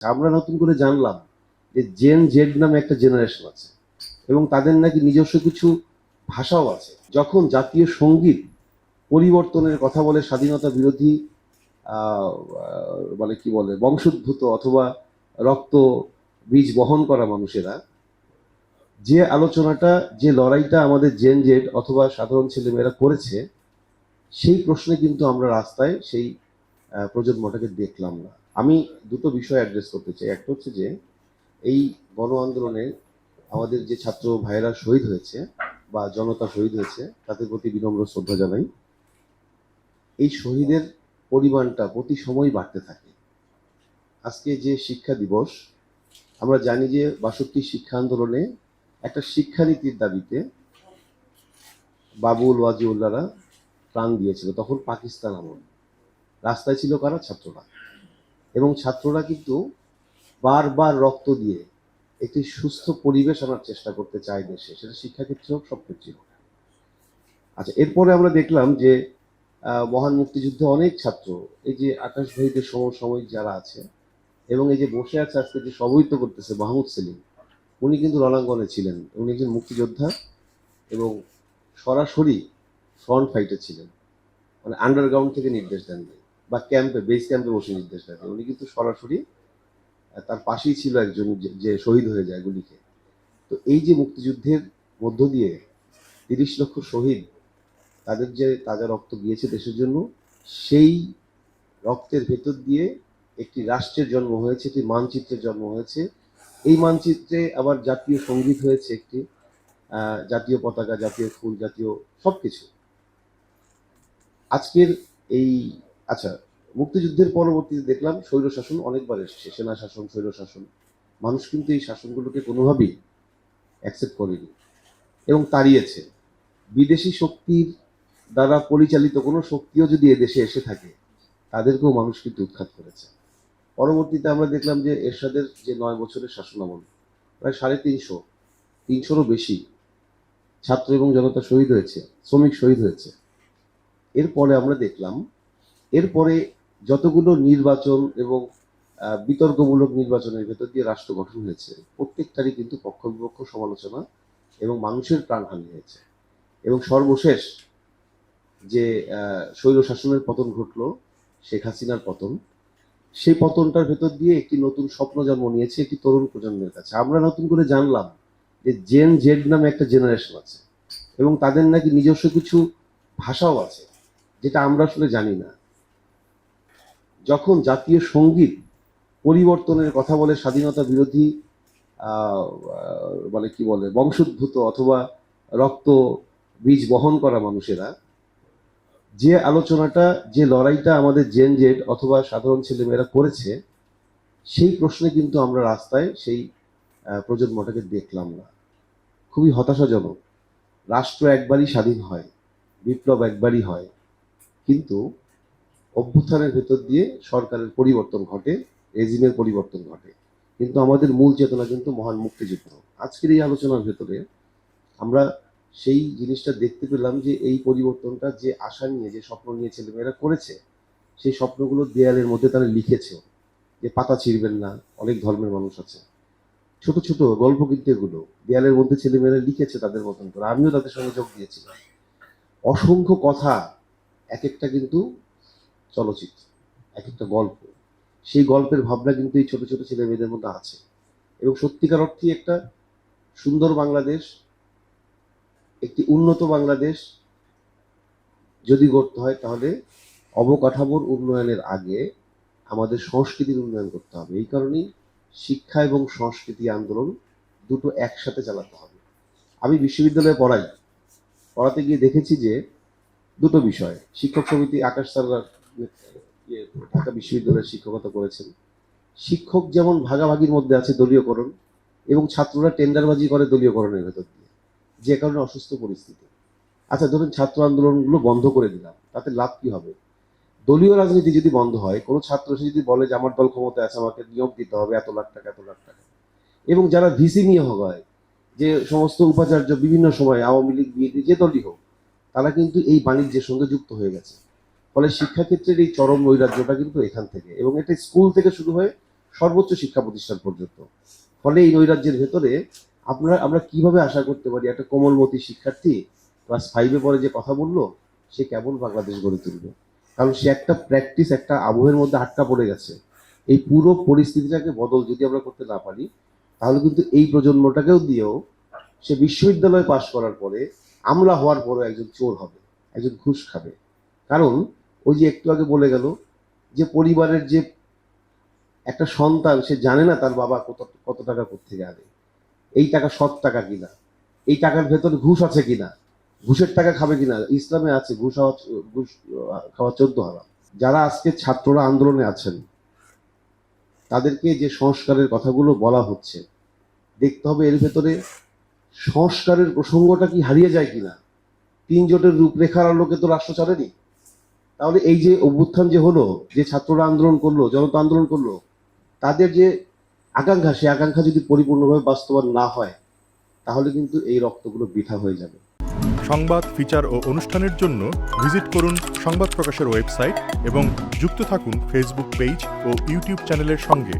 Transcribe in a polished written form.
আমরা নতুন করে জানলাম যে জেন জেড নামে একটা জেনারেশন আছে এবং তাদের নাকি নিজস্ব কিছু ভাষাও আছে। যখন জাতীয় সঙ্গীত পরিবর্তনের কথা বলে স্বাধীনতা বিরোধী মানে কি বলে বংশোদ্ভূত অথবা রক্ত বীজ বহন করা মানুষেরা যে আলোচনাটা যে লড়াইটা আমাদের জেন জেড অথবা সাধারণ ছেলেমেয়েরা করেছে, সেই প্রশ্নে কিন্তু আমরা রাস্তায় সেই প্রজন্মটাকে দেখলাম না। আমি দুটো বিষয় অ্যাড্রেস করতে চাই। একটা হচ্ছে যে এই গণ আন্দোলনে আমাদের যে ছাত্র ভাইয়েরা শহীদ হয়েছে বা জনতা শহীদ হয়েছে, তাদের প্রতি বিনম্র শ্রদ্ধা জানাই। এই শহীদের পরিমাণটা প্রতি সময় বাড়তে থাকে। আজকে যে শিক্ষা দিবস, আমরা জানি যে ৬২ শিক্ষা আন্দোলনে একটা শিক্ষানীতির দাবিতে বাবুল ওয়াজিউল্লাহরা প্রাণ দিয়েছিল। তখন পাকিস্তান আমল, রাস্তায় ছিল কারা? ছাত্ররা। এবং ছাত্ররা কিন্তু বারবার রক্ত দিয়ে একটি সুস্থ পরিবেশ আনার চেষ্টা করতে চায় দেশে, সেটা শিক্ষাক্ষেত্রে হোক, সব ক্ষেত্রে হোক। আচ্ছা, এরপরে আমরা দেখলাম যে মহান মুক্তিযুদ্ধে অনেক ছাত্র, এই যে আকাশ ভাইদের সমসাময়িক যারা আছে এবং এই যে বসে আছে আজকে যে সভাপতিত্ব করতেছে মাহমুদ সেলিম, উনি কিন্তু রণাঙ্গনে ছিলেন। উনি একজন মুক্তিযোদ্ধা এবং সরাসরি ফ্রন্ট ফাইটে ছিলেন, মানে আন্ডারগ্রাউন্ড থেকে নির্দেশ দেন নাই বা ক্যাম্পে বেস ক্যাম্পে বসে নির্দেশ দেন। উনি কিন্তু সরাসরি তার পাশেই ছিল একজন যে শহীদ হয়ে যায় গুলিকে। তো এই যে মুক্তিযুদ্ধের মধ্য দিয়ে ৩০ লক্ষ শহীদ, তাদের যে তাজা রক্ত গিয়েছে দেশের জন্য, সেই রক্তের ভেতর দিয়ে একটি রাষ্ট্রের জন্ম হয়েছে, একটি মানচিত্রের জন্ম হয়েছে। এই মানচিত্রে আবার জাতীয় সঙ্গীত হয়েছে, একটি জাতীয় পতাকা, জাতীয় ফুল, জাতীয় সবকিছু। আজকের এই আচ্ছা, মুক্তিযুদ্ধের পরবর্তীতে দেখলাম স্বৈরশাসন অনেকবার এসছে, সেনা শাসন, স্বৈরশাসন। মানুষ কিন্তু এই শাসনগুলোকে কোনোভাবেই অ্যাকসেপ্ট করেনি এবং তাড়িয়েছে। বিদেশি শক্তির দ্বারা পরিচালিত কোনো শক্তিও যদি এদেশে এসে থাকে, তাদেরকেও মানুষ কিন্তু উৎখাত করেছে। পরবর্তীতে আমরা দেখলাম যে এরশাদের যে ৯ বছরের শাসনামল, প্রায় ৩৫০-৩০০রও বেশি ছাত্র এবং জনতা শহীদ হয়েছে, শ্রমিক শহীদ হয়েছে। এরপরে আমরা দেখলাম, এরপরে যতগুলো নির্বাচন এবং বিতর্কমূলক নির্বাচনের ভেতর দিয়ে রাষ্ট্র গঠন হয়েছে, প্রত্যেকটারই কিন্তু পক্ষ বিপক্ষ সমালোচনা এবং মানুষের প্রাণহানি হয়েছে। এবং সর্বশেষ যে স্বৈর শাসনের পতন ঘটলো, শেখ হাসিনার পতন, সেই পতনটার ভেতর দিয়ে একটি নতুন স্বপ্ন জন্ম নিয়েছে একটি তরুণ প্রজন্মের কাছে। আমরা নতুন করে জানলাম যে জেন জেড নামে একটা জেনারেশন আছে এবং তাদের নাকি নিজস্ব কিছু ভাষাও আছে, যেটা আমরা আসলে জানি না। যখন জাতীয় সঙ্গীত পরিবর্তনের কথা বলে স্বাধীনতা বিরোধী মানে কি বলে বংশোদ্ভূত অথবা রক্ত বীজ বহন করা মানুষেরা যে আলোচনাটা যে লড়াইটা আমাদের জেন জেড অথবা সাধারণ ছেলেমেয়েরা করেছে, সেই প্রশ্নে কিন্তু আমরা রাস্তায় সেই প্রজন্মটাকে দেখলাম না। খুবই হতাশাজনক। রাষ্ট্র একবারই স্বাধীন হয়, বিপ্লব একবারই হয়, কিন্তু অভ্যুত্থানের ভেতর দিয়ে সরকারের পরিবর্তন ঘটে, রেজিমের পরিবর্তন ঘটে, কিন্তু আমাদের মূল চেতনা কিন্তু মহান মুক্তিযুদ্ধ। আজকের এই আলোচনার ভেতরে আমরা সেই জিনিসটা দেখতে পেলাম যে এই পরিবর্তনটা যে আশা নিয়ে, যে স্বপ্ন নিয়ে ছেলেমেয়েরা করেছে, সেই স্বপ্নগুলো দেয়ালের মধ্যে তারা লিখেছে যে পাতা ছিঁড়বেন না, অনেক ধর্মের মানুষ আছে। ছোট ছোট গল্প কিন্তু এগুলো দেয়ালের মধ্যে ছেলেমেয়েরা লিখেছে তাদের মতন করে, আমিও তাদের সঙ্গে যোগ দিয়েছিলাম। অসংখ্য কথা, এক একটা কিন্তু চলচ্চিত্র, এক একটা গল্প, সেই গল্পের ভাবনা কিন্তু এই ছোট ছোট ছেলে মেয়েদের মধ্যে আছে। এবং সত্যিকার অর্থেই একটা সুন্দর বাংলাদেশ, একটি উন্নত বাংলাদেশ যদি গড়তে হয়, তাহলে অবকাঠামোর উন্নয়নের আগে আমাদের সংস্কৃতির উন্নয়ন করতে হবে। এই কারণেই শিক্ষা এবং সংস্কৃতি আন্দোলন দুটো একসাথে চালাতে হবে। আমি বিশ্ববিদ্যালয়ে পড়াতে গিয়ে দেখেছি যে দুটো বিষয়, শিক্ষক সমিতি, আকাশ স্যাররা ঢাকা বিশ্ববিদ্যালয়ের শিক্ষকতা করেছেন। শিক্ষক যেমন ভাগাভাগির মধ্যে আছে দলীয়করণ, এবং ছাত্ররা টেন্ডারবাজি করে দলীয়করণের ভেতর দিয়ে, যে কারণে অসুস্থ পরিস্থিতি। আচ্ছা, ধরুন ছাত্র আন্দোলনগুলো বন্ধ করে দিলাম, তাতে লাভ কি হবে? দলীয় রাজনীতি যদি বন্ধ হয়, কোনো ছাত্র সে যদি বলে যে আমার দল ক্ষমতায় আছে, আমাকে নিয়োগ দিতে হবে এত লাখ টাকা, এত লাখ টাকা, এবং যারা ভিসি নিয়ে হয়, যে সমস্ত উপাচার্য বিভিন্ন সময় আওয়ামী লীগ, বিএনপি, যে দলই হোক, তারা কিন্তু এই বাণিজ্যের সঙ্গে যুক্ত হয়ে গেছে। ফলে শিক্ষাক্ষেত্রের এই চরম নৈরাজ্যটা কিন্তু এখান থেকে, এবং এটা স্কুল থেকে শুরু হয়ে সর্বোচ্চ শিক্ষা প্রতিষ্ঠান পর্যন্ত। ফলে এই নৈরাজ্যের ভেতরে আমরা কিভাবে আশা করতে পারি একটা কোমলমতি শিক্ষার্থী ক্লাস 5-এ পরে যে কথা বললো সে কেমন বাংলাদেশ গড়ে তুলবে? কারণ সে একটা প্র্যাকটিস, একটা আবহের মধ্যে আটকা পড়ে গেছে। এই পুরো পরিস্থিতিটাকে বদল যদি আমরা করতে না পারি, তাহলে কিন্তু এই প্রজন্মটাকেও দিয়েও সে বিশ্ববিদ্যালয়ে পাশ করার পরে আমলা হওয়ার পরে একজন চোর হবে, একজন ঘুষ খাবে। কারণ ওই যে একটু আগে বলে গেল যে পরিবারের যে একটা সন্তান, সে জানে না তার বাবা কত টাকা কোত্থেকে আনে, এই টাকা সৎ টাকা কিনা, এই টাকার ভেতরে ঘুষ আছে কিনা, ঘুষের টাকা খাবে কিনা। ইসলামে আছে ঘুষ খাওয়া 14 হারাম। যারা আজকে ছাত্ররা আন্দোলনে আছেন তাদেরকে যে সংস্কারের কথাগুলো বলা হচ্ছে, দেখতে হবে এর ভেতরে সংস্কারের প্রসঙ্গটা কি হারিয়ে যায় কিনা। 3 জোটের রূপরেখার আলোকে তো রাষ্ট্র চলেনি। তাহলে এই যে অভ্যুত্থান যে হলো, যে ছাত্ররা আন্দোলন করলো, জনতা আন্দোলন করলো, তাদের যে আকাঙ্ক্ষা, সেই আকাঙ্ক্ষা যদি পরিপূর্ণভাবে বাস্তবায়ন না হয় তাহলে কিন্তু এই রক্তগুলো বৃথা হয়ে যাবে। সংবাদ, ফিচার ও অনুষ্ঠানের জন্য ভিজিট করুন সংবাদ প্রকাশের ওয়েবসাইট এবং যুক্ত থাকুন ফেসবুক পেজ ও ইউটিউব চ্যানেলের সঙ্গে।